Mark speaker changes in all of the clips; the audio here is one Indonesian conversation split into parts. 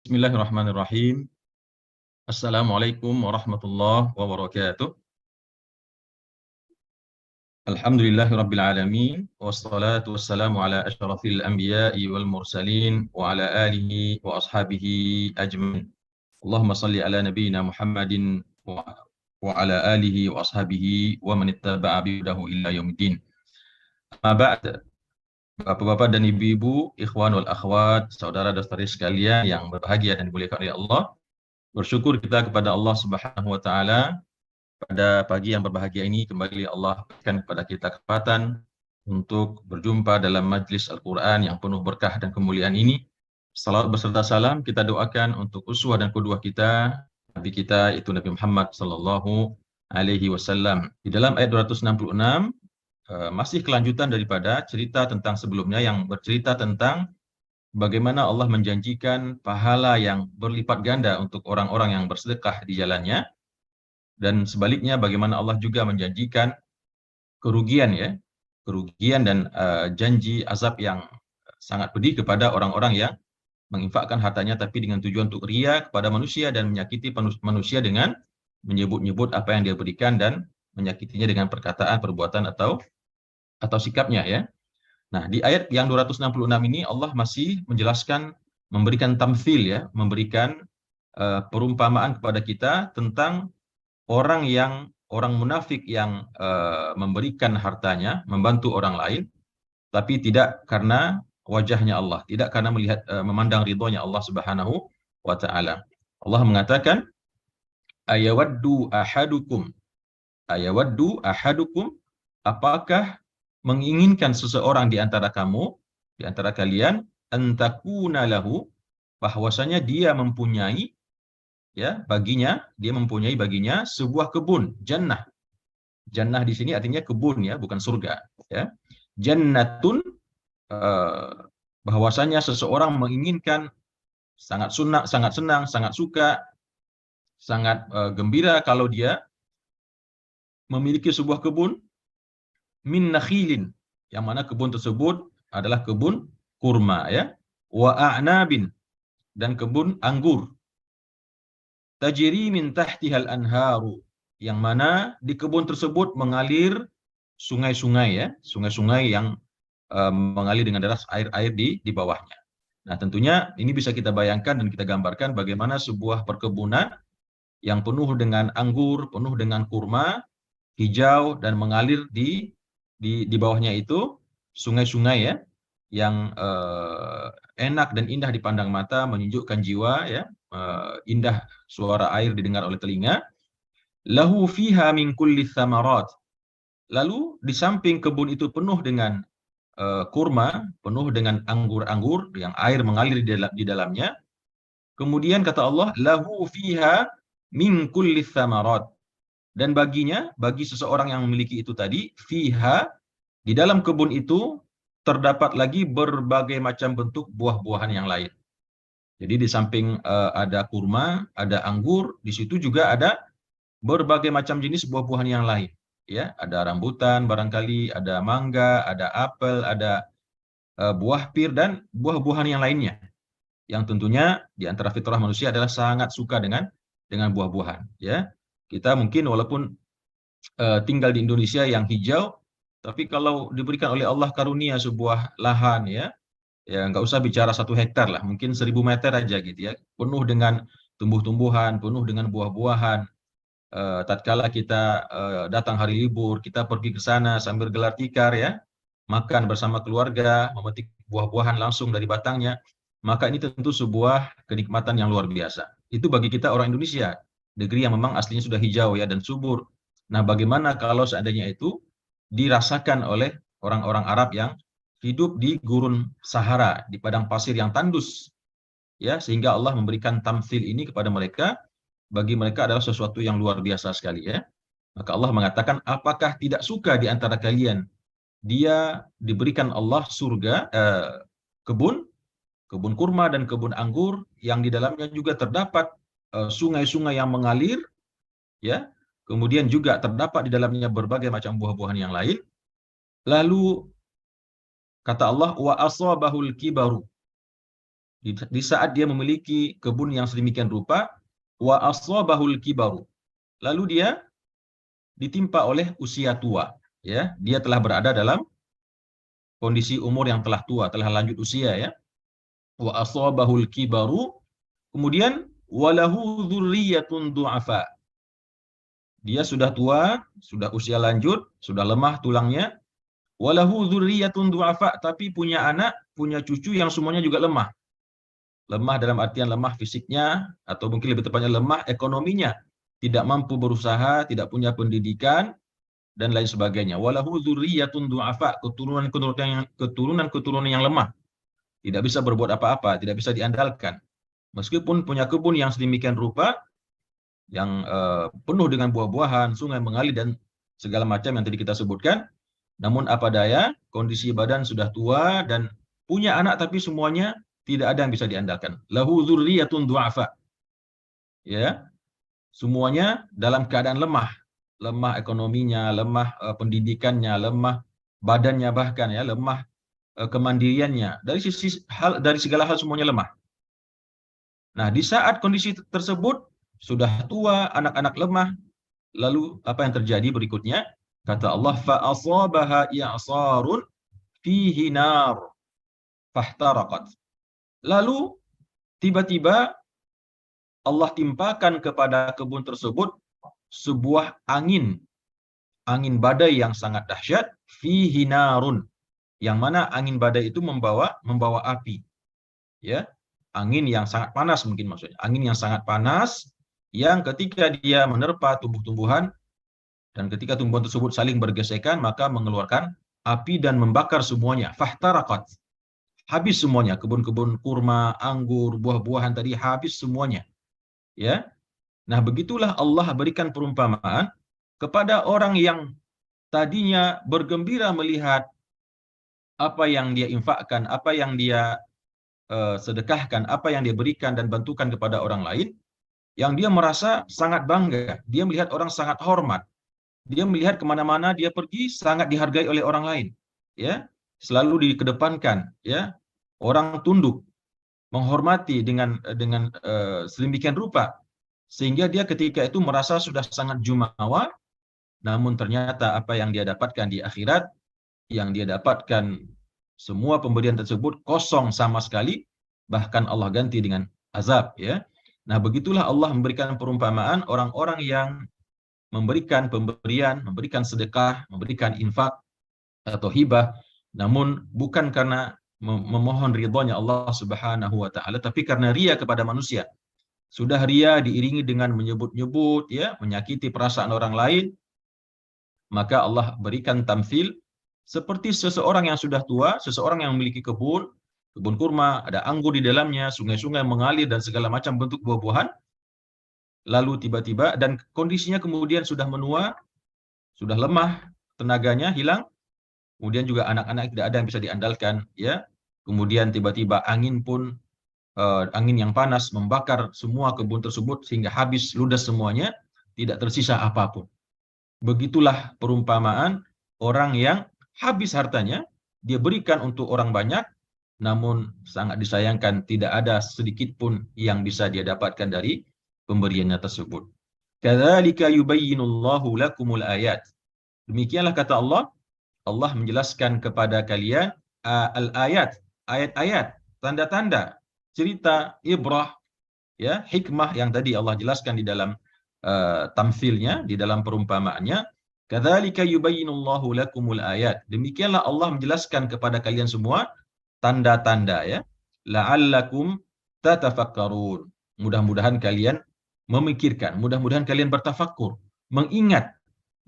Speaker 1: Bismillahirrahmanirrahim. Assalamualaikum warahmatullahi wabarakatuh. Alhamdulillahirabbil alamin wassalatu wassalamu ala asyrafil anbiya'i wal mursalin wa ala alihi wa ashabihi ajmain. Allahumma shalli ala nabiyyina Muhammadin wa ala alihi wa ashabihi wa man ittaba'a bi hudahu ila yaumiddin. Amma ba'd. Bapak-bapak dan ibu-ibu, ikhwan wal akhwat, saudara dan saudari sekalian yang berbahagia dan dimuliakan oleh Allah. Bersyukur kita kepada Allah Subhanahu wa taala pada pagi yang berbahagia ini kembali Allah berikan kepada kita kesempatan untuk berjumpa dalam majlis Al-Qur'an yang penuh berkah dan kemuliaan ini. Salawat beserta salam kita doakan untuk uswah dan qudwah kita, Nabi kita itu Nabi Muhammad sallallahu alaihi wasallam. Di dalam ayat 266 masih kelanjutan daripada cerita tentang sebelumnya yang bercerita tentang bagaimana Allah menjanjikan pahala yang berlipat ganda untuk orang-orang yang bersedekah di jalannya, dan sebaliknya bagaimana Allah juga menjanjikan kerugian dan janji azab yang sangat pedih kepada orang-orang yang menginfakkan hartanya tapi dengan tujuan untuk ria kepada manusia dan menyakiti manusia dengan menyebut-nyebut apa yang dia berikan dan menyakitinya dengan perkataan, perbuatan atau sikapnya ya. Nah, di ayat yang 266 ini Allah masih menjelaskan, memberikan tamthil ya, memberikan perumpamaan kepada kita tentang orang munafik yang memberikan hartanya, membantu orang lain, tapi tidak karena wajahnya Allah, tidak karena melihat memandang ridhonya Allah Subhanahu wa taala. Allah mengatakan, ayawaddu ahadukum, apakah menginginkan seseorang di antara kamu, di antara kalian, antakuna lahu, bahwasanya dia mempunyai baginya sebuah kebun, jannah. Jannah di sini artinya kebun ya, bukan surga ya. Jannatun, bahwasanya seseorang menginginkan, sangat senang, sangat suka, sangat gembira kalau dia memiliki sebuah kebun, min nakhilin, yang mana kebun tersebut adalah kebun kurma ya, wa a'nabin, dan kebun anggur, tajri min tahtihal anharu, yang mana di kebun tersebut mengalir sungai-sungai ya, sungai-sungai yang mengalir dengan deras air-air di bawahnya. Nah, tentunya ini bisa kita bayangkan dan kita gambarkan bagaimana sebuah perkebunan yang penuh dengan anggur, penuh dengan kurma, hijau dan mengalir di bawahnya itu sungai-sungai ya, yang enak dan indah dipandang mata, menyejukkan jiwa ya, indah suara air didengar oleh telinga. Lahu fiha min kulli thamarat. Lalu di samping kebun itu penuh dengan kurma, penuh dengan anggur-anggur yang air mengalir di dalamnya. Kemudian kata Allah, lahu fiha min kulli thamarat. Dan bagi seseorang yang memiliki itu tadi, fiha, di dalam kebun itu terdapat lagi berbagai macam bentuk buah-buahan yang lain. Jadi di samping ada kurma, ada anggur, di situ juga ada berbagai macam jenis buah-buahan yang lain. Ya, ada rambutan barangkali, ada mangga, ada apel, ada buah pir dan buah-buahan yang lainnya. Yang tentunya di antara fitrah manusia adalah sangat suka dengan buah-buahan. Ya, kita mungkin walaupun tinggal di Indonesia yang hijau, tapi kalau diberikan oleh Allah karunia sebuah lahan ya nggak usah bicara 1 hektar lah, mungkin 1000 meter aja gitu ya, penuh dengan tumbuh-tumbuhan, penuh dengan buah-buahan. Tatkala kita datang hari libur, kita pergi ke sana sambil gelar tikar ya, makan bersama keluarga, memetik buah-buahan langsung dari batangnya, maka ini tentu sebuah kenikmatan yang luar biasa. Itu bagi kita orang Indonesia, negeri yang memang aslinya sudah hijau ya dan subur. Nah, bagaimana kalau seandainya itu dirasakan oleh orang-orang Arab yang hidup di gurun Sahara, di padang pasir yang tandus, ya, sehingga Allah memberikan tamthil ini kepada mereka, bagi mereka adalah sesuatu yang luar biasa sekali ya. Maka Allah mengatakan, apakah tidak suka di antara kalian dia diberikan Allah surga, kebun kurma dan kebun anggur yang di dalamnya juga terdapat sungai-sungai yang mengalir ya, kemudian juga terdapat di dalamnya berbagai macam buah-buahan yang lain. Lalu kata Allah, wa asabahul kibaru, Di saat dia memiliki kebun yang sedemikian rupa, wa asabahul kibaru. Lalu dia ditimpa oleh usia tua, ya. Dia telah berada dalam kondisi umur yang telah tua, telah lanjut usia, ya. Wa asabahul kibaru, kemudian walahu dzurriyyatun du'afa. Dia sudah tua, sudah usia lanjut, sudah lemah tulangnya. Walahu dzurriyyatun du'afa, tapi punya anak, punya cucu yang semuanya juga lemah. Lemah dalam artian lemah fisiknya, atau mungkin lebih tepatnya lemah ekonominya. Tidak mampu berusaha, tidak punya pendidikan, dan lain sebagainya. Walahu dzurriyyatun du'afa, keturunan yang lemah. Tidak bisa berbuat apa-apa, tidak bisa diandalkan. Meskipun punya kebun yang sedemikian rupa, yang penuh dengan buah-buahan, sungai mengalir, dan segala macam yang tadi kita sebutkan, namun apa daya, kondisi badan sudah tua, dan punya anak tapi semuanya tidak ada yang bisa diandalkan. Lahu dzurriyyatun du'afa. Ya, semuanya dalam keadaan lemah. Lemah ekonominya, lemah pendidikannya, lemah badannya, bahkan ya, lemah kemandiriannya. Dari segala hal semuanya lemah. Nah, di saat kondisi tersebut sudah tua, anak-anak lemah, lalu apa yang terjadi berikutnya? Kata Allah, fa asabaha i'sarun fihi nar fahtaraqat. Lalu tiba-tiba Allah timpakan kepada kebun tersebut sebuah angin badai yang sangat dahsyat, fihi narun, yang mana angin badai itu membawa api. Ya, angin yang sangat panas, mungkin maksudnya. Angin yang sangat panas yang ketika dia menerpa tumbuh-tumbuhan, dan ketika tumbuhan tersebut saling bergesekan, maka mengeluarkan api dan membakar semuanya. Fahtaraqat. Habis semuanya, kebun-kebun kurma, anggur, buah-buahan tadi habis semuanya. Ya. Nah, begitulah Allah berikan perumpamaan kepada orang yang tadinya bergembira melihat apa yang dia infakkan, apa yang dia sedekahkan, apa yang dia berikan dan bantukan kepada orang lain, yang dia merasa sangat bangga. Dia melihat orang sangat hormat. Dia melihat kemana-mana dia pergi sangat dihargai oleh orang lain. Ya, selalu dikedepankan. Ya, orang tunduk, menghormati dengan sedemikian rupa, sehingga dia ketika itu merasa sudah sangat jumawa. Namun ternyata apa yang dia dapatkan di akhirat, yang dia dapatkan semua pemberian tersebut kosong sama sekali, bahkan Allah ganti dengan azab, ya. Nah, begitulah Allah memberikan perumpamaan orang-orang yang memberikan pemberian, memberikan sedekah, memberikan infak atau hibah, namun bukan karena memohon ridhonya Allah Subhanahu wa taala, tapi karena ria kepada manusia. Sudah ria diiringi dengan menyebut-nyebut, ya, menyakiti perasaan orang lain, maka Allah berikan tamthil seperti seseorang yang sudah tua, seseorang yang memiliki kebun kurma, ada anggur di dalamnya, sungai-sungai mengalir dan segala macam bentuk buah-buahan. Lalu tiba-tiba, dan kondisinya kemudian sudah menua, sudah lemah, tenaganya hilang, kemudian juga anak-anak tidak ada yang bisa diandalkan, ya. Kemudian tiba-tiba angin pun, angin yang panas membakar semua kebun tersebut sehingga habis ludas semuanya, tidak tersisa apapun. Begitulah perumpamaan orang yang habis hartanya, dia berikan untuk orang banyak, namun sangat disayangkan tidak ada sedikit pun yang bisa dia dapatkan dari pemberiannya tersebut. Kadzalika yubayyinullahu lakumul ayat. Demikianlah kata Allah, Allah menjelaskan kepada kalian al-ayat, ayat-ayat, tanda-tanda, cerita, ibrah, ya, hikmah yang tadi Allah jelaskan di dalam tamthilnya, di dalam perumpamaannya. Kadzalika yubayyinullahu lakumul ayat. Demikianlah Allah menjelaskan kepada kalian semua tanda-tanda, ya. La'allakum tatafakkarun. Mudah-mudahan kalian memikirkan, mudah-mudahan kalian bertafakkur, mengingat,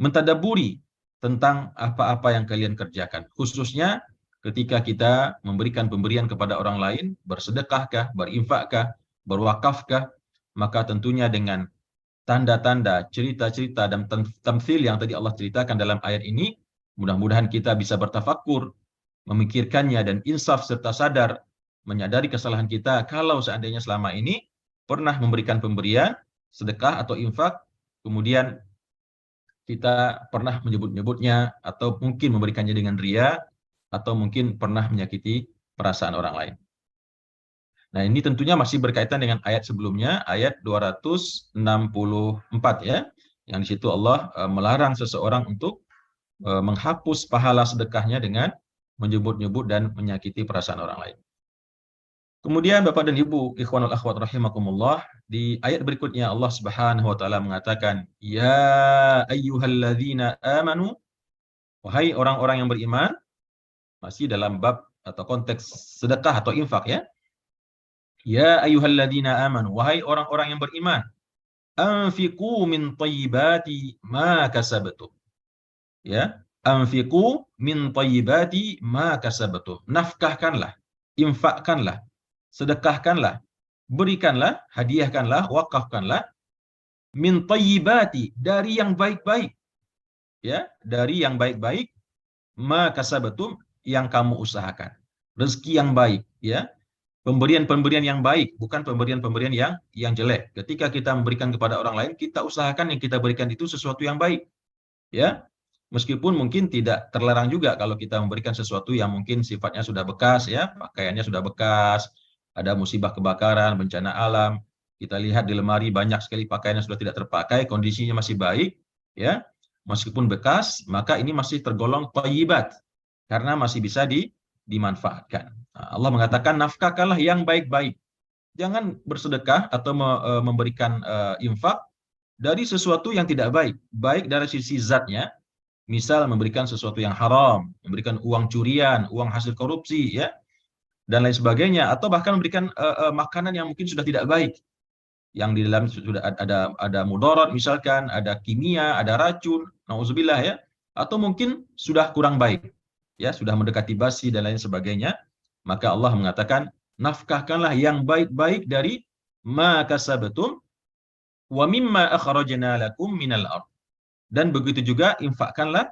Speaker 1: mentadaburi tentang apa-apa yang kalian kerjakan. Khususnya ketika kita memberikan pemberian kepada orang lain, bersedekahkah, berinfakkah, berwakafkah, maka tentunya dengan tanda-tanda, cerita-cerita dan tamthil yang tadi Allah ceritakan dalam ayat ini, mudah-mudahan kita bisa bertafakkur, memikirkannya, dan insaf serta sadar, menyadari kesalahan kita kalau seandainya selama ini pernah memberikan pemberian, sedekah atau infak, kemudian kita pernah menyebut-nyebutnya, atau mungkin memberikannya dengan ria, atau mungkin pernah menyakiti perasaan orang lain. Nah, ini tentunya masih berkaitan dengan ayat sebelumnya, ayat 264 ya. Yang di situ Allah melarang seseorang untuk menghapus pahala sedekahnya dengan menyebut-nyebut dan menyakiti perasaan orang lain. Kemudian Bapak dan Ibu, ikhwanul akhwat rahimakumullah, di ayat berikutnya Allah Subhanahu wa taala mengatakan, "Ya ayyuhalladzina amanu", wahai orang-orang yang beriman, masih dalam bab atau konteks sedekah atau infak ya. Ya ayyuhalladzina amanu, wahai orang-orang yang beriman, anfiqu min thayyibati ma kasabtum. Ya, anfiqu min thayyibati ma kasabtum. Nafkahkanlah, infakkanlah, sedekahkanlah, berikanlah, hadiahkanlah, wakafkanlah min thayyibati, dari yang baik-baik. Ya, dari yang baik-baik, ma kasabtum, yang kamu usahakan. Rezeki yang baik, ya. Pemberian-pemberian yang baik, bukan pemberian-pemberian yang jelek. Ketika kita memberikan kepada orang lain, kita usahakan yang kita berikan itu sesuatu yang baik. Ya, meskipun mungkin tidak terlarang juga kalau kita memberikan sesuatu yang mungkin sifatnya sudah bekas, ya, pakaiannya sudah bekas, ada musibah kebakaran, bencana alam, kita lihat di lemari banyak sekali pakaian yang sudah tidak terpakai, kondisinya masih baik, ya, meskipun bekas, maka ini masih tergolong thayyibat, karena masih bisa dimanfaatkan. Nah, Allah mengatakan nafkahkanlah yang baik-baik. Jangan bersedekah atau memberikan infak dari sesuatu yang tidak baik, baik dari sisi zatnya, misal memberikan sesuatu yang haram, memberikan uang curian, uang hasil korupsi, ya, dan lain sebagainya, atau bahkan memberikan makanan yang mungkin sudah tidak baik, yang di dalam sudah ada mudarat, misalkan ada kimia, ada racun, nauzubillah ya, atau mungkin sudah kurang baik, ya, sudah mendekati basi dan lain sebagainya, maka Allah mengatakan nafkahkanlah yang baik-baik dari ma kasabtum wa mimma akhrajna lakum minal ard. Dan begitu juga infakkanlah,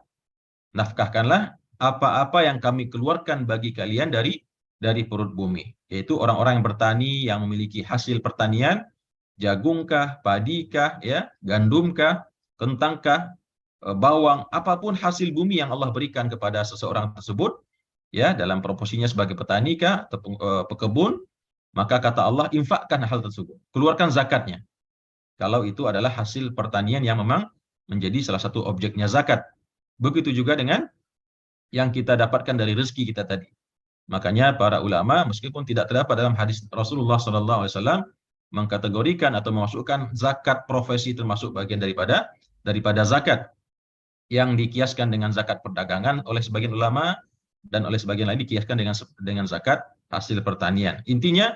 Speaker 1: nafkahkanlah apa-apa yang kami keluarkan bagi kalian dari perut bumi, yaitu orang-orang yang bertani, yang memiliki hasil pertanian, jagungkah, padikah, ya, gandumkah, kentangkah, bawang, apapun hasil bumi yang Allah berikan kepada seseorang tersebut, ya, dalam proporsinya sebagai petani kah, pekebun, maka kata Allah, infakkan hal tersebut, keluarkan zakatnya. Kalau itu adalah hasil pertanian yang memang menjadi salah satu objeknya zakat. Begitu juga dengan yang kita dapatkan dari rezeki kita tadi. Makanya para ulama, meskipun tidak terdapat dalam hadis Rasulullah SAW, mengkategorikan atau memasukkan zakat profesi termasuk bagian daripada zakat, yang dikiaskan dengan zakat perdagangan oleh sebagian ulama, dan oleh sebagian lain dikiaskan dengan zakat hasil pertanian. Intinya,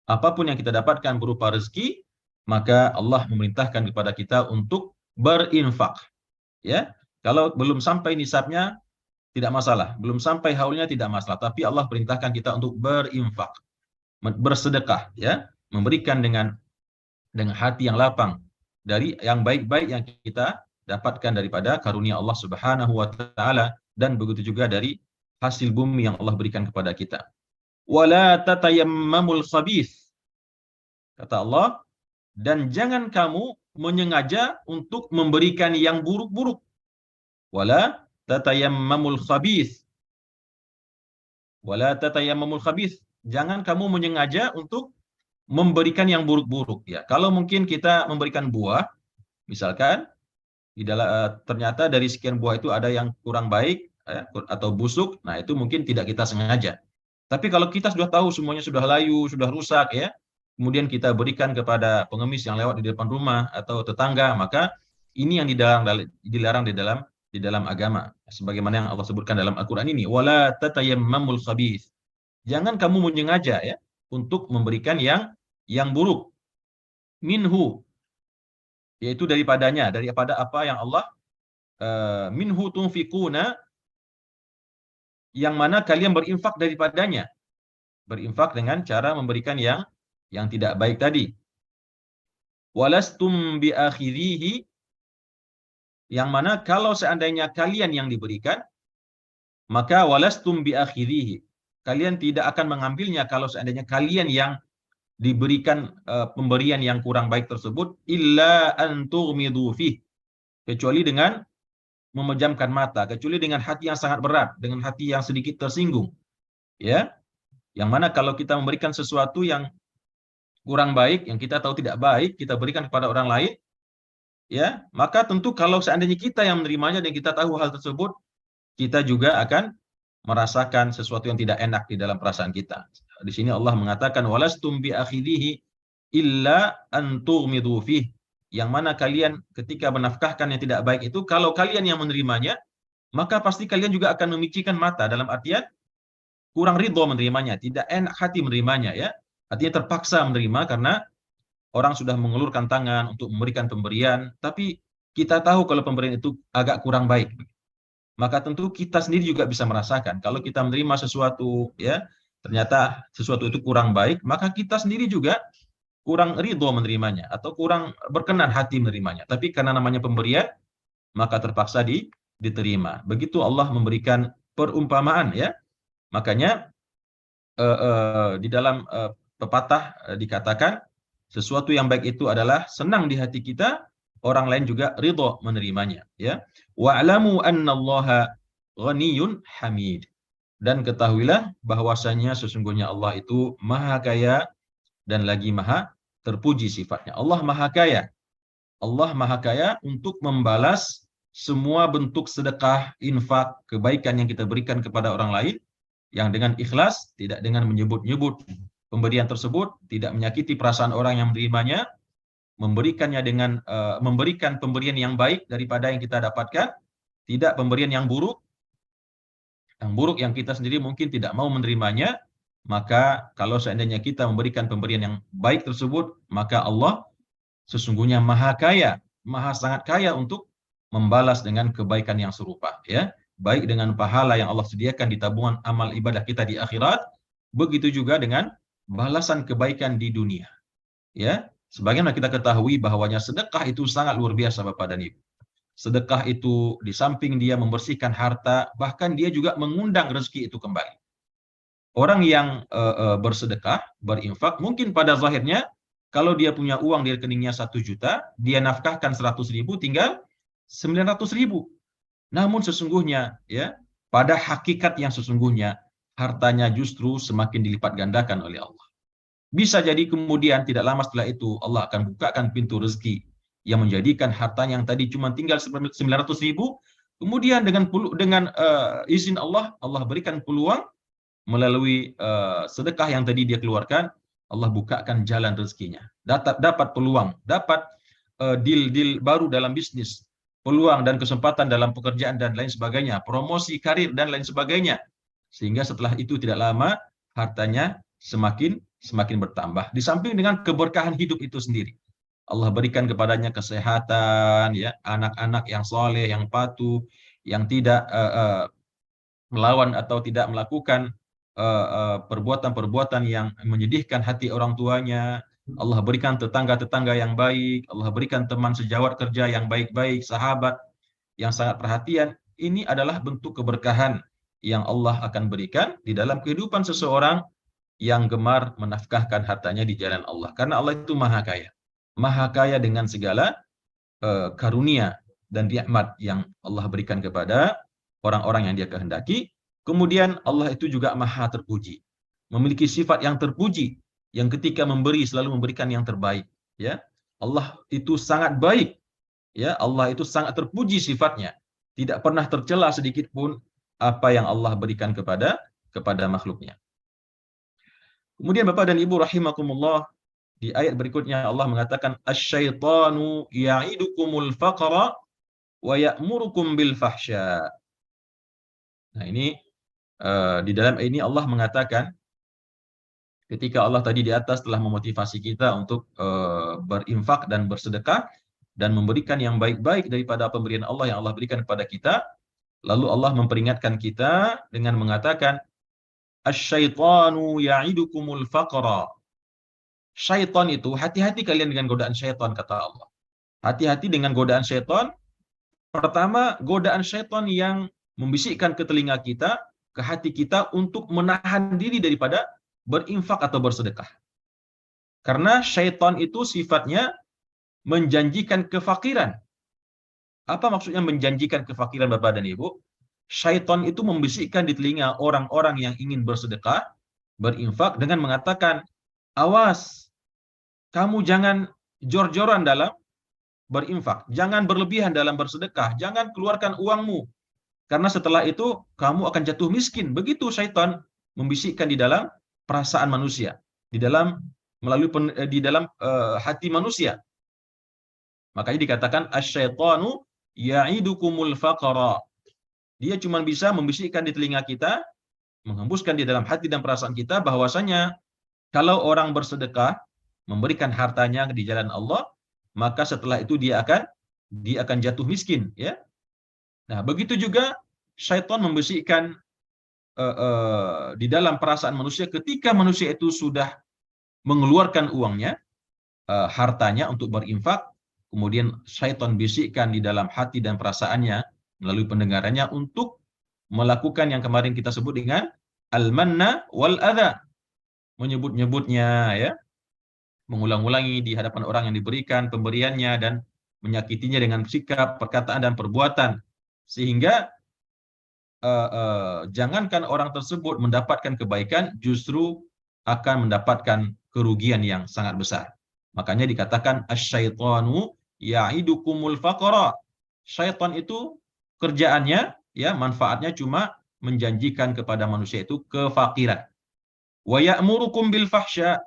Speaker 1: apapun yang kita dapatkan berupa rezeki, maka Allah memerintahkan kepada kita untuk berinfak. Ya, kalau belum sampai nisabnya tidak masalah, belum sampai haulnya tidak masalah, tapi Allah perintahkan kita untuk berinfak, bersedekah, ya, memberikan dengan hati yang lapang dari yang baik-baik yang kita dapatkan daripada karunia Allah Subhanahu wa taala, dan begitu juga dari hasil bumi yang Allah berikan kepada kita. Wala tatayammamul khabith, kata Allah, dan jangan kamu menyengaja untuk memberikan yang buruk-buruk. Wala tatayammamul khabith. Wala tatayammamul khabith. Jangan kamu menyengaja untuk memberikan yang buruk-buruk, ya. Kalau mungkin kita memberikan buah, misalkan ternyata dari sekian buah itu ada yang kurang baik, atau busuk, nah itu mungkin tidak kita sengaja. Tapi kalau kita sudah tahu semuanya sudah layu, sudah rusak, ya, kemudian kita berikan kepada pengemis yang lewat di depan rumah atau tetangga, maka ini yang dilarang di dalam agama. Sebagaimana yang Allah sebutkan dalam Al-Qur'an ini, wala tatayammamul khabith. Jangan kamu menyengaja, ya, untuk memberikan yang buruk. Minhu, yaitu daripadanya, daripada apa yang Allah minhu tunfikuna, yang mana kalian berinfak daripadanya. Berinfak dengan cara memberikan yang tidak baik tadi. Walastum biakhirihi, yang mana kalau seandainya kalian yang diberikan, maka walastum biakhirihi, kalian tidak akan mengambilnya kalau seandainya kalian yang diberikan pemberian yang kurang baik tersebut, illa an tughmidu fih, kecuali dengan memejamkan mata, kecuali dengan hati yang sangat berat, dengan hati yang sedikit tersinggung, ya. Yang mana kalau kita memberikan sesuatu yang kurang baik, yang kita tahu tidak baik, kita berikan kepada orang lain, ya, maka tentu kalau seandainya kita yang menerimanya dan kita tahu hal tersebut, kita juga akan merasakan sesuatu yang tidak enak di dalam perasaan kita. Di sini Allah mengatakan walastum bi akhidhihi illa an tughmidu fih. Yang mana kalian ketika menafkahkan yang tidak baik itu, kalau kalian yang menerimanya, maka pasti kalian juga akan memicikan mata, dalam artian kurang ridho menerimanya, tidak enak hati menerimanya, ya. Artinya terpaksa menerima karena orang sudah mengulurkan tangan untuk memberikan pemberian, tapi kita tahu kalau pemberian itu agak kurang baik. Maka tentu kita sendiri juga bisa merasakan kalau kita menerima sesuatu, ya, ternyata sesuatu itu kurang baik, maka kita sendiri juga kurang ridho menerimanya atau kurang berkenan hati menerimanya. Tapi karena namanya pemberian, maka terpaksa diterima. Begitu Allah memberikan perumpamaan, ya. Makanya di dalam pepatah dikatakan sesuatu yang baik itu adalah senang di hati kita, orang lain juga ridho menerimanya, ya. Wa'lamu annallaha ghaniyun hamid. Dan ketahuilah bahwasanya sesungguhnya Allah itu maha kaya dan lagi maha terpuji sifatnya. Allah maha kaya. Allah maha kaya untuk membalas semua bentuk sedekah, infak, kebaikan yang kita berikan kepada orang lain, yang dengan ikhlas, tidak dengan menyebut-nyebut pemberian tersebut, tidak menyakiti perasaan orang yang menerimanya, memberikannya dengan memberikan pemberian yang baik daripada yang kita dapatkan, tidak pemberian yang buruk yang kita sendiri mungkin tidak mau menerimanya. Maka kalau seandainya kita memberikan pemberian yang baik tersebut, maka Allah sesungguhnya maha kaya, maha sangat kaya untuk membalas dengan kebaikan yang serupa, ya. Baik dengan pahala yang Allah sediakan di tabungan amal ibadah kita di akhirat, begitu juga dengan balasan kebaikan di dunia, ya. Sebagaimana kita ketahui bahwanya sedekah itu sangat luar biasa, Bapak dan Ibu. Sedekah itu di samping dia membersihkan harta, bahkan dia juga mengundang rezeki itu kembali. Orang yang bersedekah, berinfak, mungkin pada zahirnya kalau dia punya uang di rekeningnya 1 juta, dia nafkahkan 100.000, tinggal 900.000. Namun sesungguhnya, ya, pada hakikat yang sesungguhnya, hartanya justru semakin dilipat gandakan oleh Allah. Bisa jadi kemudian tidak lama setelah itu Allah akan bukakan pintu rezeki yang menjadikan hartanya yang tadi cuma tinggal 900.000, kemudian dengan izin Allah, Allah berikan peluang melalui sedekah yang tadi dia keluarkan, Allah bukakan jalan rezekinya. Dapat peluang, dapat deal-deal baru dalam bisnis, peluang dan kesempatan dalam pekerjaan dan lain sebagainya, promosi karir dan lain sebagainya. Sehingga setelah itu tidak lama hartanya semakin bertambah. Di samping dengan keberkahan hidup itu sendiri, Allah berikan kepadanya kesehatan, ya, anak-anak yang soleh, yang patuh, yang tidak melawan atau tidak melakukan perbuatan-perbuatan yang menyedihkan hati orang tuanya. Allah berikan tetangga-tetangga yang baik, Allah berikan teman sejawat kerja yang baik-baik, sahabat yang sangat perhatian. Ini adalah bentuk keberkahan yang Allah akan berikan di dalam kehidupan seseorang yang gemar menafkahkan hartanya di jalan Allah. Karena Allah itu maha kaya. Maha kaya dengan segala karunia dan nikmat yang Allah berikan kepada orang-orang yang dia kehendaki. Kemudian Allah itu juga maha terpuji, memiliki sifat yang terpuji, yang ketika memberi selalu memberikan yang terbaik, ya. Allah itu sangat baik, ya. Allah itu sangat terpuji sifatnya, tidak pernah tercela sedikit pun apa yang Allah berikan kepada makhluknya. Kemudian Bapak dan Ibu rahimakumullah, di ayat berikutnya Allah mengatakan asyaitanu ya'idukumul faqra wa ya'murukum bil fahsya. Nah, ini di dalam ini Allah mengatakan, ketika Allah tadi di atas telah memotivasi kita untuk berinfak dan bersedekah dan memberikan yang baik-baik daripada pemberian Allah yang Allah berikan kepada kita, lalu Allah memperingatkan kita dengan mengatakan asyaitanu ya'idukumul faqra. Syaitan itu, hati-hati kalian dengan godaan syaitan, kata Allah. Hati-hati dengan godaan syaitan. Pertama, godaan syaitan yang membisikkan ke telinga kita, ke hati kita untuk menahan diri daripada berinfak atau bersedekah. Karena syaitan itu sifatnya menjanjikan kefakiran. Apa maksudnya menjanjikan kefakiran, Bapak dan Ibu? Syaitan itu membisikkan di telinga orang-orang yang ingin bersedekah, berinfak, dengan mengatakan, awas, kamu jangan jor-joran dalam berinfak, jangan berlebihan dalam bersedekah, jangan keluarkan uangmu, karena setelah itu kamu akan jatuh miskin. Begitu syaitan membisikkan di dalam perasaan manusia, di dalam di dalam hati manusia. Makanya dikatakan asyaitanu ya'idukumul faqra. Dia cuma bisa membisikkan di telinga kita, menghembuskan di dalam hati dan perasaan kita bahwasanya kalau orang bersedekah, memberikan hartanya di jalan Allah, maka setelah itu dia akan jatuh miskin, ya. Nah, begitu juga syaitan membisikkan di dalam perasaan manusia ketika manusia itu sudah mengeluarkan uangnya, hartanya untuk berinfak, kemudian syaitan bisikkan di dalam hati dan perasaannya melalui pendengarannya untuk melakukan yang kemarin kita sebut dengan al-manna wal adha, menyebut-nyebutnya, ya, mengulang-ulangi di hadapan orang yang diberikan pemberiannya dan menyakitinya dengan sikap, perkataan dan perbuatan, sehingga jangankan orang tersebut mendapatkan kebaikan, justru akan mendapatkan kerugian yang sangat besar. Makanya dikatakan asyaitanu ya'idukumul faqra. Syaitan itu kerjaannya, ya, manfaatnya cuma menjanjikan kepada manusia itu kefakiran. Wa ya'murukum bil fahsya.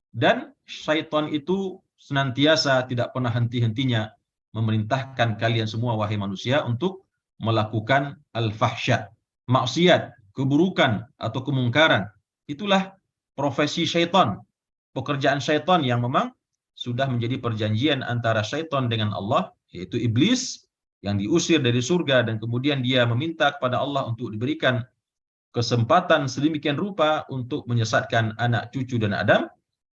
Speaker 1: Dan syaitan itu senantiasa tidak pernah henti-hentinya memerintahkan kalian semua wahai manusia untuk melakukan al-fahsya, maksiat, keburukan atau kemungkaran. Itulah profesi syaitan, pekerjaan syaitan yang memang sudah menjadi perjanjian antara syaitan dengan Allah, yaitu iblis yang diusir dari surga dan kemudian dia meminta kepada Allah untuk diberikan kesempatan sedemikian rupa untuk menyesatkan anak cucu dan Adam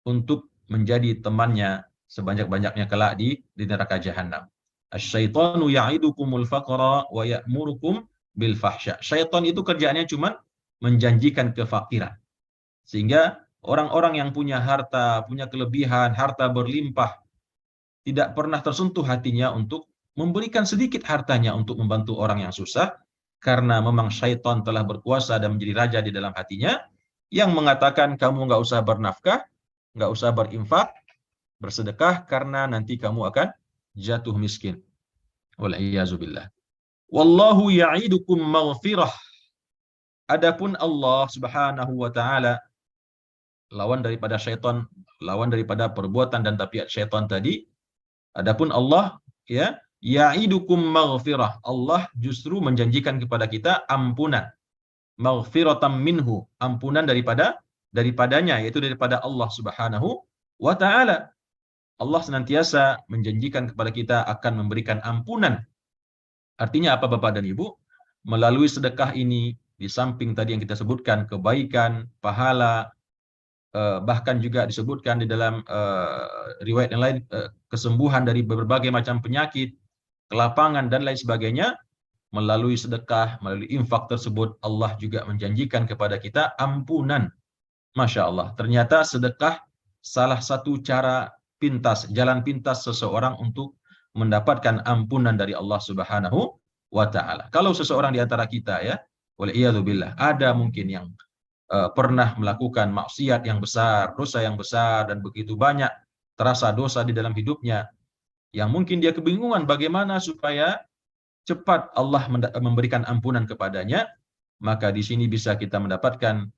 Speaker 1: untuk menjadi temannya sebanyak-banyaknya kelak di neraka jahanam. Asyaitanu ya'idukumul faqra wa ya'murukum bil fahsya. Syaitan itu kerjaannya cuma menjanjikan kefakiran. Sehingga orang-orang yang punya harta, punya kelebihan, harta berlimpah, tidak pernah tersentuh hatinya untuk memberikan sedikit hartanya untuk membantu orang yang susah, karena memang syaitan telah berkuasa dan menjadi raja di dalam hatinya, yang mengatakan kamu nggak usah bernafkah, nggak usah berinfak, bersedekah, karena nanti kamu akan jatuh miskin. Wal'iyazubillah. Wallahu ya'idukum maghfirah. Adapun Allah Subhanahu wa taala, lawan daripada syaitan, lawan daripada perbuatan dan tabiat syaitan tadi, adapun Allah, ya, ya'idukum maghfirah. Allah justru menjanjikan kepada kita ampunan. Maghfiratan minhu, ampunan daripadanya, yaitu daripada Allah Subhanahu wa taala. Allah senantiasa menjanjikan kepada kita akan memberikan ampunan. Artinya apa Bapak dan Ibu? Melalui sedekah ini, di samping tadi yang kita sebutkan, kebaikan, pahala, bahkan juga disebutkan di dalam riwayat yang lain, kesembuhan dari berbagai macam penyakit, kelapangan, dan lain sebagainya. Melalui sedekah, melalui infak tersebut, Allah juga menjanjikan kepada kita ampunan. Masya Allah, ternyata sedekah salah satu cara pintas, jalan pintas seseorang untuk mendapatkan ampunan dari Allah Subhanahu wa taala. Kalau seseorang di antara kita, ya, wal'iyadzubillah, ada mungkin yang pernah melakukan maksiat yang besar, dosa yang besar, dan begitu banyak terasa dosa di dalam hidupnya, yang mungkin dia kebingungan bagaimana supaya cepat Allah memberikan ampunan kepadanya, maka di sini bisa kita mendapatkan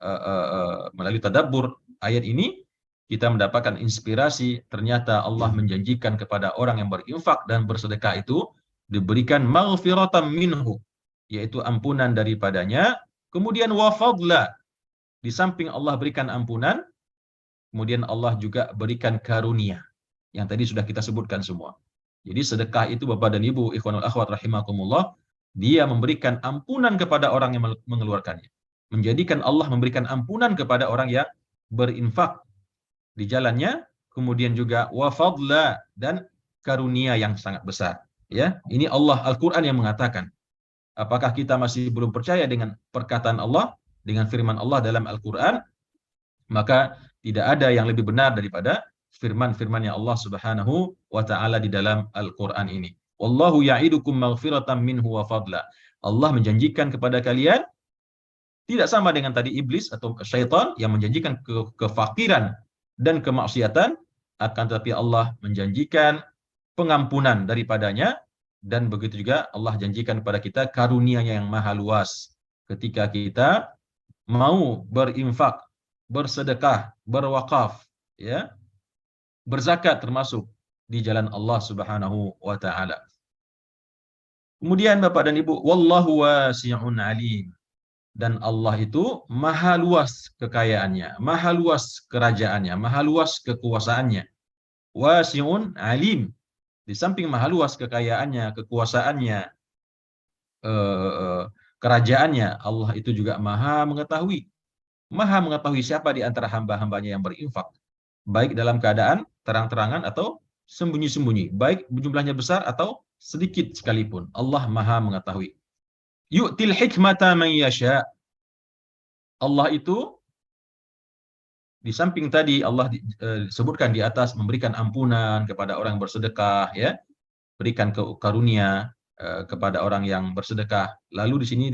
Speaker 1: melalui tadabbur ayat ini, kita mendapatkan inspirasi. Ternyata Allah menjanjikan kepada orang yang berinfak dan bersedekah itu diberikan maghfiratan minhu, yaitu ampunan daripadanya. Kemudian wa fadla, di samping Allah berikan ampunan, kemudian Allah juga berikan karunia, yang tadi sudah kita sebutkan semua. Jadi sedekah itu Bapak dan Ibu, ikhwanul akhwat rahimakumullah, dia memberikan ampunan kepada orang yang mengeluarkannya. Menjadikan Allah memberikan ampunan kepada orang yang berinfak di jalannya, kemudian juga wa fadla, dan karunia yang sangat besar. Ya, ini Allah Al-Qur'an yang mengatakan. Apakah kita masih belum percaya dengan perkataan Allah, dengan firman Allah dalam Al-Qur'an? Maka tidak ada yang lebih benar daripada firman-firmannya Allah Subhanahu wa taala di dalam Al-Qur'an ini. Wallahu ya'idukum maghfiratan minhu wa fadla. Allah menjanjikan kepada kalian, tidak sama dengan tadi iblis atau syaitan yang menjanjikan kefakiran dan kemaksiatan, akan tetapi Allah menjanjikan pengampunan daripadanya, dan begitu juga Allah janjikan kepada kita karunia-Nya yang maha luas ketika kita mau berinfak, bersedekah, berwakaf, ya, berzakat termasuk di jalan Allah Subhanahu wa taala. Kemudian Bapak dan Ibu, wallahu wasi'un alim. Dan Allah itu maha luas kekayaannya, maha luas kerajaannya, maha luas kekuasaannya. Wasi'un alim. Di samping maha luas kekayaannya, kekuasaannya, kerajaannya, Allah itu juga maha mengetahui. Maha mengetahui siapa di antara hamba-hambanya yang berinfak, baik dalam keadaan terang-terangan atau sembunyi-sembunyi, baik jumlahnya besar atau sedikit sekalipun. Allah maha mengetahui. Yu'til hikmata man yasha. Allah itu di samping tadi Allah sebutkan di atas memberikan ampunan kepada orang yang bersedekah, ya, berikan karunia kepada orang yang bersedekah. Lalu di sini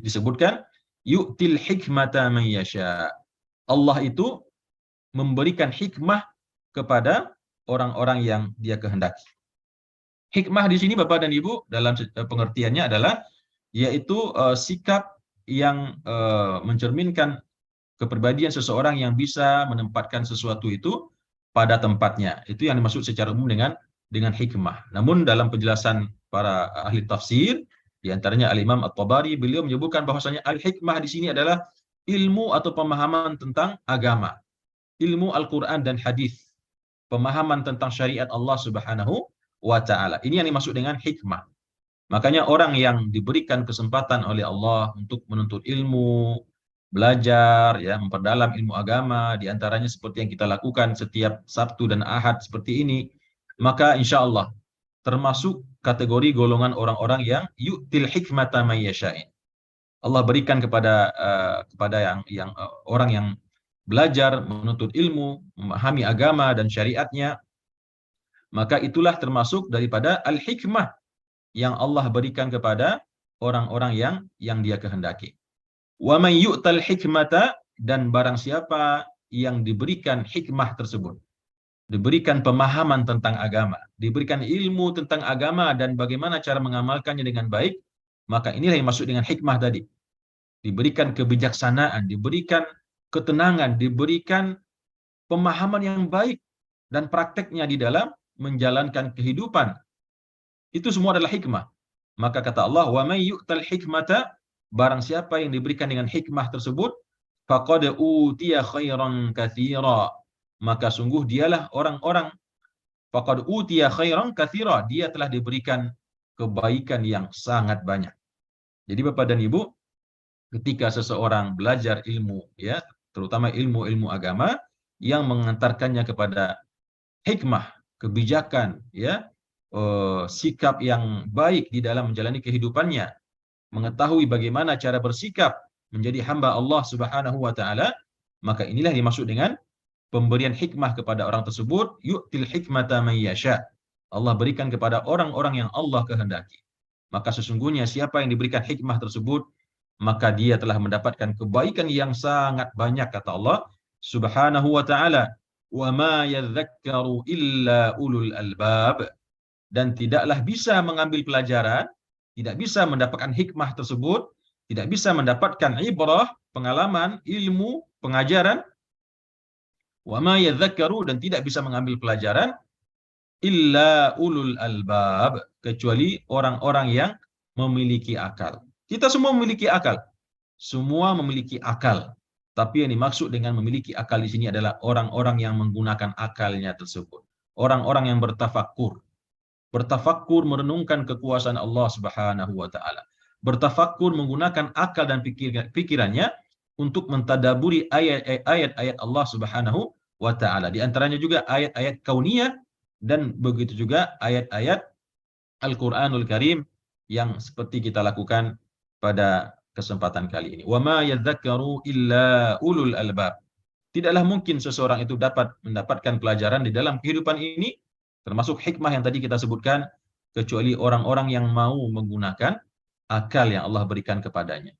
Speaker 1: disebutkan yu'til hikmata man yasha. Allah itu memberikan hikmah kepada orang-orang yang Dia kehendaki. Hikmah di sini Bapak dan Ibu dalam pengertiannya adalah yaitu sikap yang mencerminkan kepribadian seseorang yang bisa menempatkan sesuatu itu pada tempatnya. Itu yang dimaksud secara umum dengan hikmah. Namun dalam penjelasan para ahli tafsir, di antaranya Al-Imam At-Tabari, beliau menyebutkan bahwasanya al-hikmah di sini adalah ilmu atau pemahaman tentang agama, ilmu Al-Quran dan hadis, pemahaman tentang syariat Allah Subhanahu wa taala. Ini yang dimaksud dengan hikmah. Makanya orang yang diberikan kesempatan oleh Allah untuk menuntut ilmu, belajar, ya, memperdalam ilmu agama, di antaranya seperti yang kita lakukan setiap Sabtu dan Ahad seperti ini, maka insya Allah termasuk kategori golongan orang-orang yang yu'til hikmata may yasha'in. Allah berikan kepada orang yang belajar, menuntut ilmu, memahami agama dan syariatnya, maka itulah termasuk daripada al-hikmah yang Allah berikan kepada orang-orang yang Dia kehendaki. Wa may yu'tal hikmata, dan barang siapa yang diberikan hikmah tersebut, diberikan pemahaman tentang agama, diberikan ilmu tentang agama dan bagaimana cara mengamalkannya dengan baik, maka inilah yang masuk dengan hikmah tadi. Diberikan kebijaksanaan, diberikan ketenangan, diberikan pemahaman yang baik dan prakteknya di dalam menjalankan kehidupan. Itu semua adalah hikmah. Maka kata Allah, wa may yu'tal hikmata, barang siapa yang diberikan dengan hikmah tersebut, faqad utiya khairan katsira, maka sungguh dialah orang-orang, faqad utiya khairan katsira, dia telah diberikan kebaikan yang sangat banyak. Jadi Bapak dan Ibu, ketika seseorang belajar ilmu, ya, terutama ilmu-ilmu agama yang mengantarkannya kepada hikmah, kebijakan, ya, sikap yang baik di dalam menjalani kehidupannya, mengetahui bagaimana cara bersikap menjadi hamba Allah Subhanahu wa taala, maka inilah dimaksud dengan pemberian hikmah kepada orang tersebut, yu'til hikmata man yasha. Allah berikan kepada orang-orang yang Allah kehendaki. Maka sesungguhnya siapa yang diberikan hikmah tersebut, maka dia telah mendapatkan kebaikan yang sangat banyak, kata Allah Subhanahu wa taala. Wa ma yadhakkaru illa ulul albab. Dan tidaklah bisa mengambil pelajaran, tidak bisa mendapatkan hikmah tersebut, tidak bisa mendapatkan ibrah, pengalaman, ilmu, pengajaran, wa ma yadhakkaru, dan tidak bisa mengambil pelajaran, illa ulul albab, kecuali orang-orang yang memiliki akal. Kita semua memiliki akal. Semua memiliki akal. Tapi yang dimaksud dengan memiliki akal di sini adalah orang-orang yang menggunakan akalnya tersebut. Orang-orang yang bertafakkur. Bertafakkur merenungkan kekuasaan Allah Subhanahu wa taala. Bertafakkur menggunakan akal dan pikirannya untuk mentadaburi ayat-ayat Allah Subhanahu wa taala. Di antaranya juga ayat-ayat kauniyah dan begitu juga ayat-ayat Al-Qur'anul Karim yang seperti kita lakukan pada kesempatan kali ini. Wa ma yadhakkaru illa ulul albab. Tidaklah mungkin seseorang itu dapat mendapatkan pelajaran di dalam kehidupan ini, termasuk hikmah yang tadi kita sebutkan, kecuali orang-orang yang mau menggunakan akal yang Allah berikan kepadanya.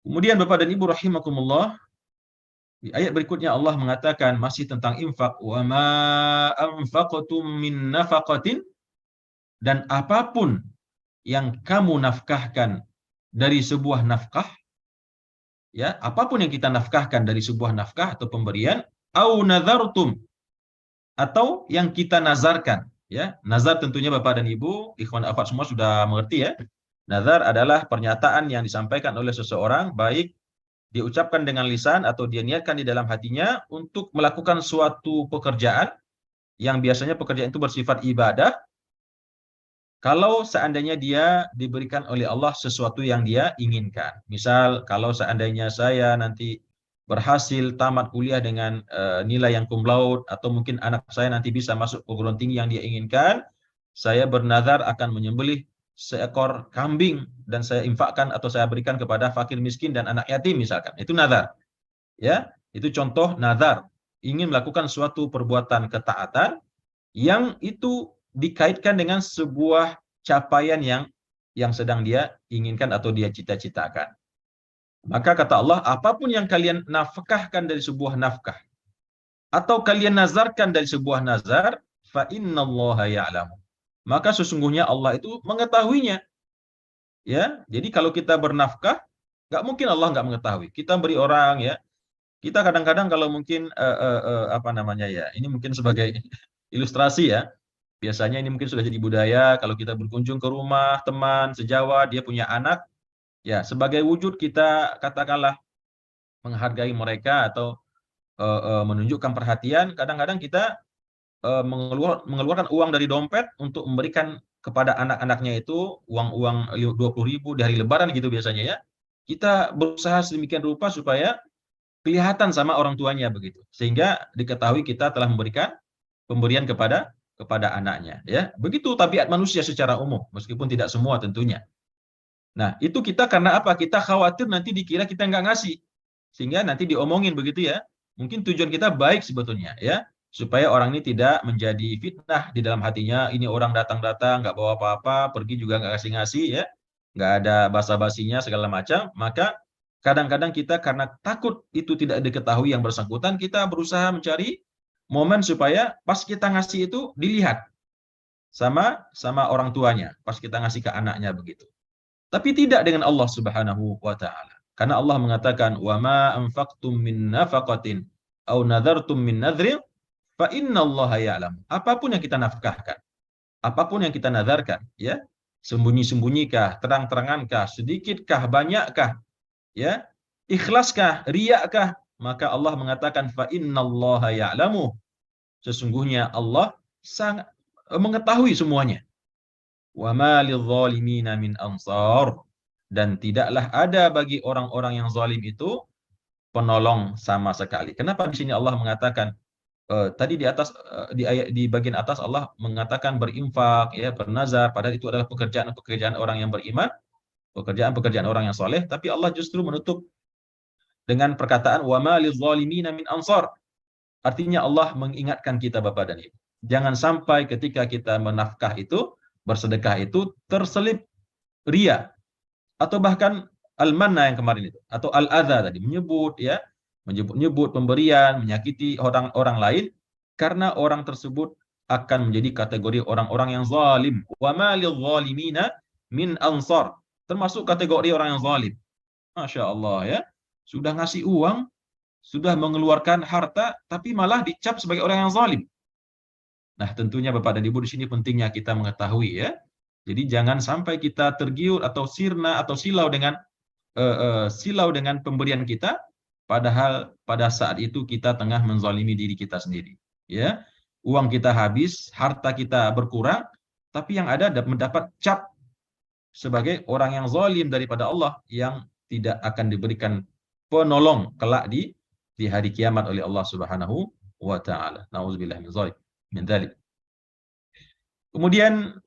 Speaker 1: Kemudian Bapak dan Ibu rahimakumullah, Di ayat berikutnya Allah mengatakan masih tentang infak, wa ma anfaqtum min nafaqatin, dan apapun yang kamu nafkahkan dari sebuah nafkah, ya, apapun yang kita nafkahkan dari sebuah nafkah atau pemberian, au nadhartum, atau yang kita nazarkan, ya. Nazar tentunya Bapak dan Ibu, ikhwan akhwat semua sudah mengerti, ya. Nazar adalah pernyataan yang disampaikan oleh seseorang, baik diucapkan dengan lisan atau dia niatkan di dalam hatinya untuk melakukan suatu pekerjaan yang biasanya pekerjaan itu bersifat ibadah, kalau seandainya dia diberikan oleh Allah sesuatu yang dia inginkan. Misal, kalau seandainya saya nanti berhasil tamat kuliah dengan nilai yang cum laude, atau mungkin anak saya nanti bisa masuk perguruan tinggi yang dia inginkan, saya bernazar akan menyembelih seekor kambing dan saya infakkan atau saya berikan kepada fakir miskin dan anak yatim misalkan. Itu nazar. Ya, itu contoh nazar. Ingin melakukan suatu perbuatan ketaatan yang itu dikaitkan dengan sebuah capaian yang sedang dia inginkan atau dia cita-citakan. Maka kata Allah, apapun yang kalian nafkahkan dari sebuah nafkah atau kalian nazarkan dari sebuah nazar, fa innallaha ya'lamu. Maka sesungguhnya Allah itu mengetahuinya. Ya, jadi kalau kita bernafkah, nggak mungkin Allah nggak mengetahui. Kita beri orang, ya, kita kadang-kadang kalau mungkin apa namanya, ya, ini mungkin sebagai ilustrasi, ya. Biasanya ini mungkin sudah jadi budaya kalau kita berkunjung ke rumah teman sejawat, dia punya anak, ya, sebagai wujud kita katakanlah menghargai mereka atau menunjukkan perhatian, kadang-kadang kita mengeluarkan uang dari dompet untuk memberikan kepada anak-anaknya itu uang-uang 20.000 di hari Lebaran gitu biasanya, ya. Kita berusaha sedemikian rupa supaya kelihatan sama orang tuanya begitu, sehingga diketahui kita telah memberikan pemberian kepada anaknya, ya. Begitu tabiat manusia secara umum, meskipun tidak semua tentunya. Nah, itu kita karena apa? Kita khawatir nanti dikira kita nggak ngasih, sehingga nanti diomongin begitu, ya. Mungkin tujuan kita baik sebetulnya, ya, supaya orang ini tidak menjadi fitnah di dalam hatinya. Ini orang datang-datang nggak bawa apa-apa, pergi juga nggak ngasih-ngasih, ya, nggak ada basa-basinya segala macam. Maka kadang-kadang kita karena takut itu tidak diketahui yang bersangkutan, kita berusaha mencari momen supaya pas kita ngasih itu dilihat sama orang tuanya, pas kita ngasih ke anaknya begitu. Tapi tidak dengan Allah Subhanahu wa taala. Karena Allah mengatakan, "Wa ma anfaqtum min nafaqatin aw nadhartum min nadhrin fa innallaha ya'lam." Apapun yang kita nafkahkan, apapun yang kita nazarkan, ya, sembunyi-sembunyikkah, terang-terangankah, sedikitkah, banyakkah, ya, ikhlaskah, riyakkah, maka Allah mengatakan fa innallaha ya'lamu. Sesungguhnya Allah sangat mengetahui semuanya. Wa ma lidh-dhalimina min ansar, dan tidaklah ada bagi orang-orang yang zalim itu penolong sama sekali. Kenapa di sini Allah mengatakan tadi di atas di ayat di bagian atas Allah mengatakan berinfak, ya, bernazar, padahal itu adalah pekerjaan-pekerjaan orang yang beriman, pekerjaan-pekerjaan orang yang soleh, tapi Allah justru menutup dengan perkataan wa ma lidh-dhalimina min ansar. Artinya Allah mengingatkan kita Bapak dan Ibu, jangan sampai ketika kita menafkah itu, bersedekah itu terselip ria, atau bahkan al-manna yang kemarin itu, atau al-adza tadi, menyebut, ya, menyebut pemberian, menyakiti orang lain, karena orang tersebut akan menjadi kategori orang-orang yang zalim. Wa ma lidh-dhalimina min ansar, termasuk kategori orang yang zalim. Masya Allah, ya, sudah ngasih uang, sudah mengeluarkan harta, tapi malah dicap sebagai orang yang zalim. Nah, tentunya Bapak dan Ibu di sini pentingnya kita mengetahui, ya. Jadi jangan sampai kita tergiur atau sirna atau silau dengan pemberian kita, padahal pada saat itu kita tengah menzalimi diri kita sendiri, ya. Uang kita habis, harta kita berkurang, tapi yang ada mendapat cap sebagai orang yang zalim daripada Allah, yang tidak akan diberikan penolong kelak di hari kiamat oleh Allah Subhanahu wa taala. Nauzubillah min dzalik. Kemudian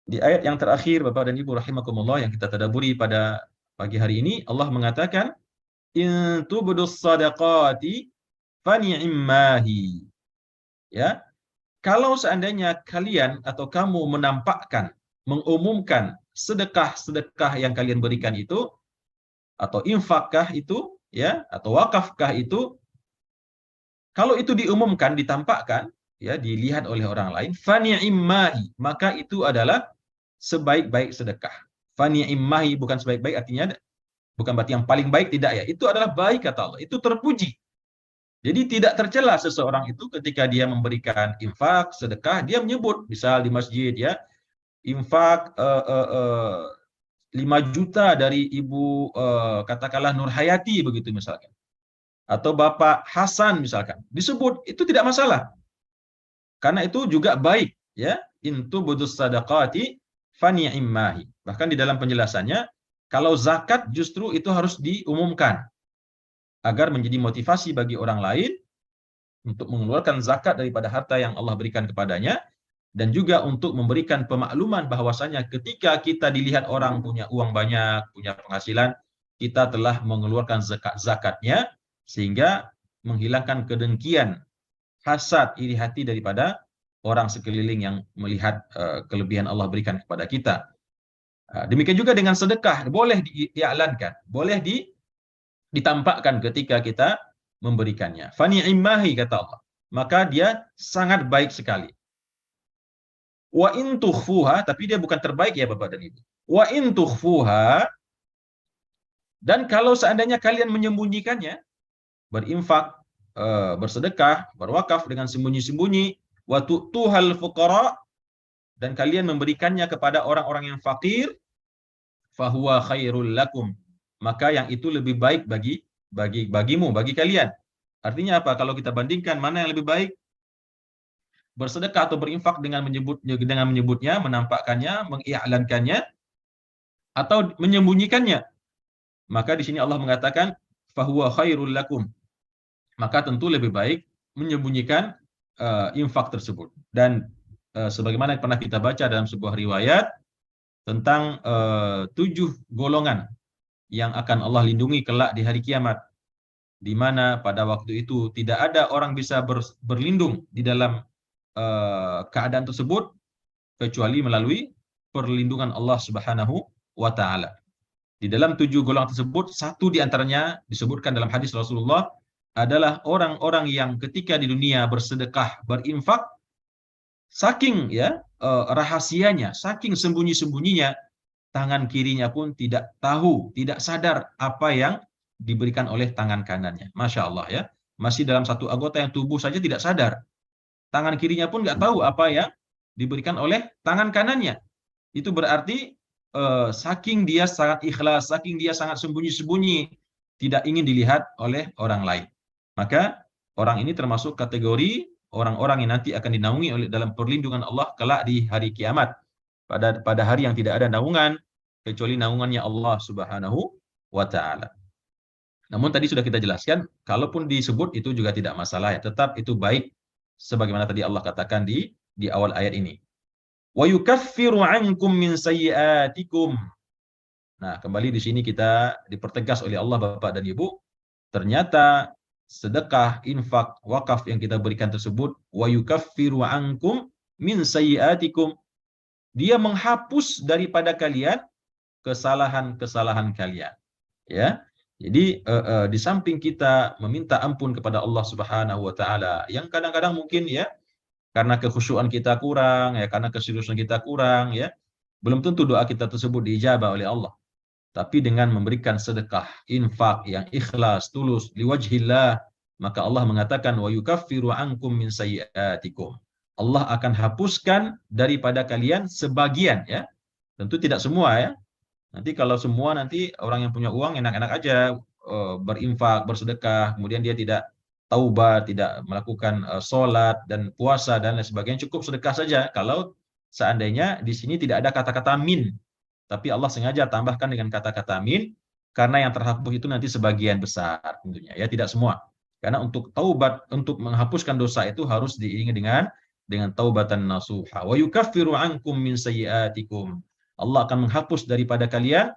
Speaker 1: di ayat yang terakhir Bapak dan Ibu rahimakumullah yang kita tadabburi pada pagi hari ini, Allah mengatakan, "In tubdus shadaqati fani'immahi." Ya, kalau seandainya kalian atau kamu menampakkan, mengumumkan sedekah-sedekah yang kalian berikan itu, atau infakkah itu, ya, atau wakafkah itu, Kalau itu diumumkan, ditampakkan, ya, dilihat oleh orang lain, fani'immahi, maka itu adalah sebaik-baik sedekah. Fani'immahi bukan sebaik-baik, artinya bukan berarti yang paling baik, tidak ya. Itu adalah baik kata Allah. Itu terpuji. Jadi tidak tercela seseorang itu ketika dia memberikan infak, sedekah, dia menyebut, misal di masjid ya, infak 5 juta dari ibu katakanlah Nur Hayati begitu misalkan. Atau Bapak Hasan misalkan. Disebut, itu tidak masalah. Karena itu juga baik ya. Intu budus sadaqati fani'immahi. Bahkan di dalam penjelasannya, kalau zakat justru itu harus diumumkan agar menjadi motivasi bagi orang lain untuk mengeluarkan zakat daripada harta yang Allah berikan kepadanya, dan juga untuk memberikan pemakluman bahwasanya ketika kita dilihat orang punya uang banyak, punya penghasilan, kita telah mengeluarkan zakatnya, sehingga menghilangkan kedengkian, hasad, iri hati daripada orang sekeliling yang melihat kelebihan Allah berikan kepada kita. Demikian juga dengan sedekah, boleh diiklankan, boleh ditampakkan ketika kita memberikannya. Fani'immahi kata Allah. Maka dia sangat baik sekali. Wa in tukhfuha, tapi dia bukan terbaik ya Bapak dan Ibu. Wa in tukhfuha, dan kalau seandainya kalian menyembunyikannya, berinfak, bersedekah, berwakaf dengan sembunyi-sembunyi, wa tu'tuhal fuqara, dan kalian memberikannya kepada orang-orang yang fakir, fahuwa khairul lakum, maka yang itu lebih baik bagimu, bagi kalian. Artinya apa? Kalau kita bandingkan mana yang lebih baik, bersedekah atau berinfak dengan menyebutnya, menampakkannya, mengiklankannya, atau menyembunyikannya. Maka di sini Allah mengatakan fahuwa khairul lakum. Maka tentu lebih baik menyembunyikan infak tersebut. Dan sebagaimana pernah kita baca dalam sebuah riwayat tentang 7 golongan yang akan Allah lindungi kelak di hari kiamat, di mana pada waktu itu tidak ada orang bisa berlindung di dalam keadaan tersebut kecuali melalui perlindungan Allah Subhanahu wa taala. Di dalam 7 golongan tersebut, satu di antaranya disebutkan dalam hadis Rasulullah adalah orang-orang yang ketika di dunia bersedekah, berinfak, saking ya rahasianya, saking sembunyi-sembunyinya, tangan kirinya pun tidak tahu, tidak sadar apa yang diberikan oleh tangan kanannya. Masya Allah ya. Masih dalam satu anggota yang tubuh saja tidak sadar. Tangan kirinya pun nggak tahu apa yang diberikan oleh tangan kanannya. Itu berarti saking dia sangat ikhlas, saking dia sangat sembunyi-sembunyi, tidak ingin dilihat oleh orang lain. Maka orang ini termasuk kategori orang-orang yang nanti akan dinaungi oleh dalam perlindungan Allah kelak di hari kiamat. Pada hari yang tidak ada naungan kecuali naungannya Allah Subhanahu wa taala. Namun tadi sudah kita jelaskan, kalaupun disebut itu juga tidak masalah ya, tetap itu baik sebagaimana tadi Allah katakan di awal ayat ini. Wa yukaffiru 'ankum min sayyi'atikum. Nah, kembali di sini kita dipertegas oleh Allah Bapak dan Ibu, ternyata sedekah, infak, wakaf yang kita berikan tersebut, wa yukaffiru 'ankum min sayyi'atikum. Dia menghapus daripada kalian kesalahan-kesalahan kalian. Ya. Jadi di samping kita meminta ampun kepada Allah Subhanahu wa taala yang kadang-kadang mungkin ya karena kekhusyuan kita kurang, ya karena keseriusan kita kurang, ya belum tentu doa kita tersebut diijabah oleh Allah. Tapi dengan memberikan sedekah, infak yang ikhlas, tulus, liwajhillah, maka Allah mengatakan wa yukaffiru ankum min sayyi'atikum. Allah akan hapuskan daripada kalian sebagian ya. Tentu tidak semua ya. Nanti kalau semua nanti orang yang punya uang enak-enak aja berinfak, bersedekah, kemudian dia tidak taubat, tidak melakukan sholat dan puasa dan lain sebagainya, cukup sedekah saja. Kalau seandainya di sini tidak ada kata-kata min, tapi Allah sengaja tambahkan dengan kata-kata min, karena yang terhapus itu nanti sebagian besar tentunya, ya tidak semua. Karena untuk taubat, untuk menghapuskan dosa itu harus diiringi dengan taubatan nasuha. Wa yukaffiru ankum min sayyi'atikum. Allah akan menghapus daripada kalian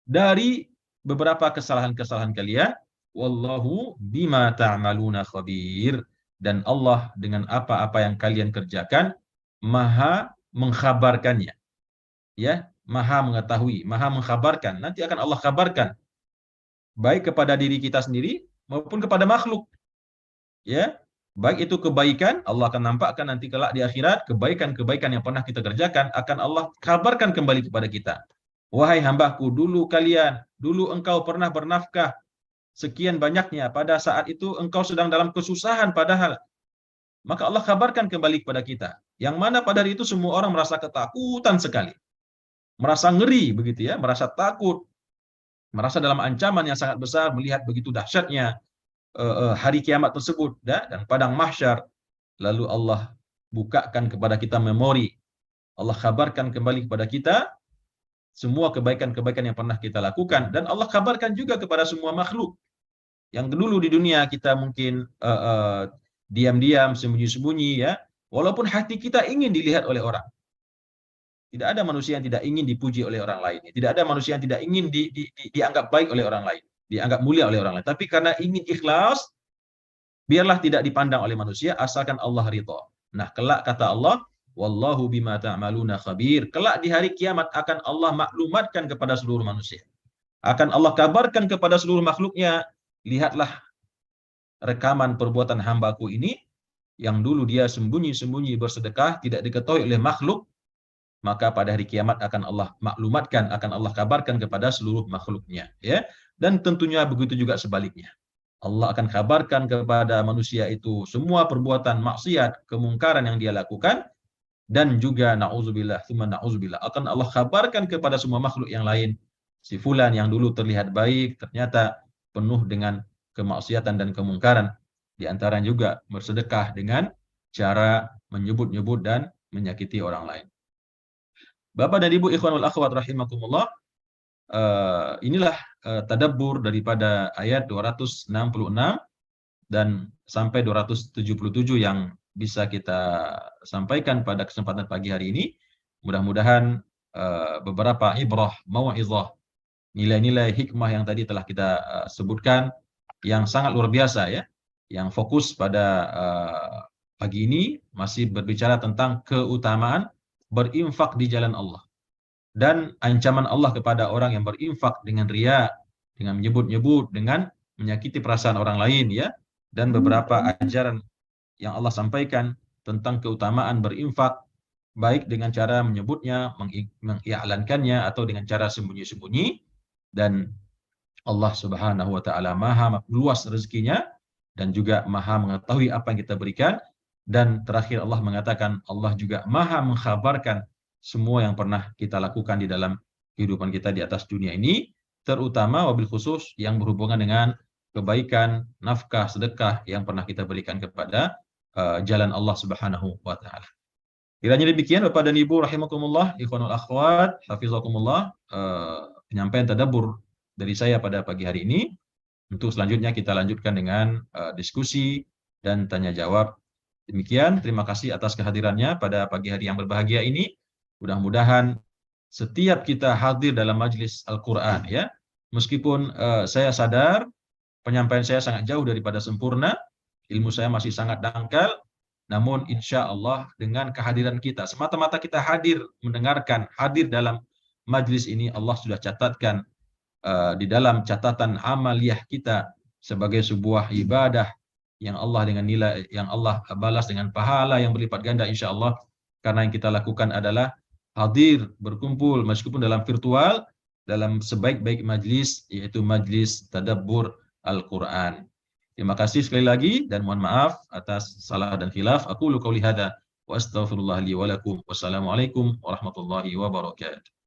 Speaker 1: dari beberapa kesalahan-kesalahan kalian. Wallahu bima ta'maluna khabir. Dan Allah dengan apa-apa yang kalian kerjakan maha mengkhabarkannya. Ya, maha mengetahui, maha mengkhabarkan. Nanti akan Allah kabarkan baik kepada diri kita sendiri maupun kepada makhluk. Ya, Baik itu kebaikan, Allah akan nampakkan nanti kelak di akhirat, kebaikan-kebaikan yang pernah kita kerjakan akan Allah kabarkan kembali kepada kita. Wahai hambaku, dulu engkau pernah bernafkah sekian banyaknya, pada saat itu engkau sedang dalam kesusahan padahal. Maka Allah kabarkan kembali kepada kita. Yang mana pada hari itu semua orang merasa ketakutan sekali. Merasa ngeri begitu ya, merasa takut, merasa dalam ancaman yang sangat besar melihat begitu dahsyatnya hari kiamat tersebut dan padang mahsyar. Lalu Allah bukakan kepada kita memori. Allah kabarkan kembali kepada kita semua kebaikan-kebaikan yang pernah kita lakukan, dan Allah kabarkan juga kepada semua makhluk yang dulu di dunia kita mungkin diam-diam, sembunyi-sembunyi ya, walaupun hati kita ingin dilihat oleh orang. Tidak ada manusia yang tidak ingin dipuji oleh orang lain. Tidak ada manusia yang tidak ingin dianggap baik oleh orang lain, dianggap mulia oleh orang lain. Tapi karena ingin ikhlas, biarlah tidak dipandang oleh manusia, asalkan Allah ridha. Nah, kelak kata Allah, wallahu bima ta'maluna khabir. Kelak di hari kiamat akan Allah maklumatkan kepada seluruh manusia. Akan Allah kabarkan kepada seluruh makhluknya, lihatlah rekaman perbuatan hambaku ini, yang dulu dia sembunyi-sembunyi bersedekah, tidak diketahui oleh makhluk, maka pada hari kiamat akan Allah maklumatkan, akan Allah kabarkan kepada seluruh makhluknya. Ya. Dan tentunya begitu juga sebaliknya. Allah akan kabarkan kepada manusia itu semua perbuatan maksiat, kemungkaran yang dia lakukan, dan juga na'udzubillah, tsumma na'udzubillah, akan Allah kabarkan kepada semua makhluk yang lain, si fulan yang dulu terlihat baik, ternyata penuh dengan kemaksiatan dan kemungkaran. Di antara juga bersedekah dengan cara menyebut-nyebut dan menyakiti orang lain. Bapak dan Ibu ikhwanul akhwat rahimakumullah, inilah tadabbur daripada ayat 266 dan sampai 277 yang bisa kita sampaikan pada kesempatan pagi hari ini. Mudah-mudahan beberapa ibrah, mau'izah, nilai-nilai hikmah yang tadi telah kita sebutkan yang sangat luar biasa ya, yang fokus pada pagi ini masih berbicara tentang keutamaan berinfak di jalan Allah dan ancaman Allah kepada orang yang berinfak dengan riya, dengan menyebut-nyebut, dengan menyakiti perasaan orang lain ya, dan beberapa ajaran yang Allah sampaikan tentang keutamaan berinfak, baik dengan cara menyebutnya, mengi'lankannya, atau dengan cara sembunyi-sembunyi. Dan Allah Subhanahu wa taala Maha luas rezekinya dan juga Maha mengetahui apa yang kita berikan. Dan terakhir Allah mengatakan Allah juga Maha mengkhabarkan semua yang pernah kita lakukan di dalam kehidupan kita di atas dunia ini, terutama wabil khusus yang berhubungan dengan kebaikan, nafkah, sedekah yang pernah kita berikan kepada jalan Allah Subhanahu wa taala. Kiranya demikian Bapak dan Ibu rahimakumullah, ikhwanul akhwat, hafizakumullah, penyampaian tadabbur dari saya pada pagi hari ini. Untuk selanjutnya kita lanjutkan dengan diskusi dan tanya jawab. Demikian, terima kasih atas kehadirannya pada pagi hari yang berbahagia ini. Mudah-mudahan setiap kita hadir dalam majelis Al-Quran ya. Meskipun saya sadar penyampaian saya sangat jauh daripada sempurna, ilmu saya masih sangat dangkal, namun insya Allah dengan kehadiran kita, semata-mata kita hadir mendengarkan, hadir dalam majelis ini, Allah sudah catatkan di dalam catatan amaliyah kita sebagai sebuah ibadah yang Allah dengan nilai yang Allah balas dengan pahala yang berlipat ganda insya Allah, karena yang kita lakukan adalah hadir berkumpul meskipun dalam virtual dalam sebaik-baik majlis, yaitu majlis tadabbur Al-Quran. Terima kasih sekali lagi dan mohon maaf atas salah dan khilaf. Aqulu qouli hadza wa astaghfirullah li wa lakum. Wassalamualaikum warahmatullahi wabarakatuh.